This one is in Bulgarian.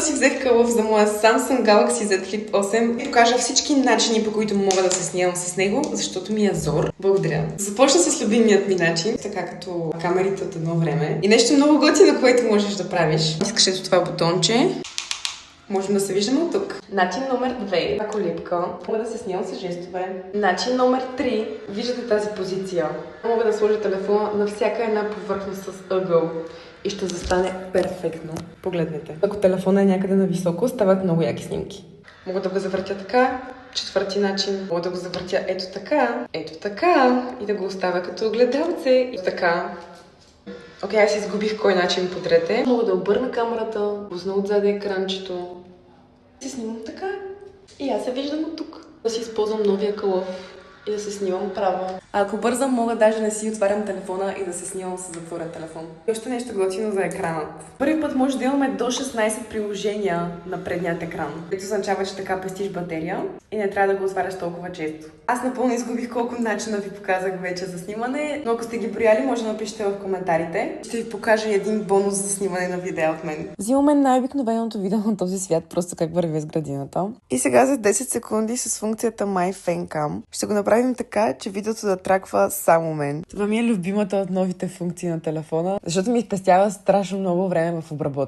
защо си взех кълъв за моя Samsung Galaxy Z Flip 8 и покажа всички начини, по които мога да се снимам с него, защото ми е зор. Благодаря. Започна с любимият ми начин, така като камерите от едно време. И нещо много готино, което можеш да правиш. Искаш ето това бутонче. Можем да се виждаме от тук. Начин номер 2. Ако липка. Мога да се снимам с жестове. Начин номер 3. Виждате тази позиция. Мога да сложа телефона на всяка една повърхност с ъгъл. И ще застане перфектно. Погледнете. Ако телефона е някъде нависоко, стават много яки снимки. Мога да го завъртя така. Четвърти начин. Мога да го завъртя ето така и да го оставя като огледалце. И така. Окей, аз изгубих кой начин подрете. Мога да обърна камерата, пусна отзаде екранчето. Се снимам така. И аз се виждам от тук. Да си използвам новия кълъв и да се снимам право. А ако бързам, мога даже не си отварям телефона и да се снимам с затворен телефон. И още нещо готино за екранът. Първи път може да имаме до 16 приложения на предният екран, което означава, че така пестиш батерия и не трябва да го отваряш толкова често. Аз напълно изгубих колко начина ви показах вече за снимане, но ако сте ги брояли, може да напишете в коментарите. Ще ви покажа един бонус за снимане на видео от мен. Взимаме най-обикновеното видео на този свят, просто как върви с градината. И сега за 10 секунди с функцията My Fan Cam ще го направим така, че видеото да траква само мен. Това ми е любимата от новите функции на телефона, защото ми спестява страшно много време в обработка.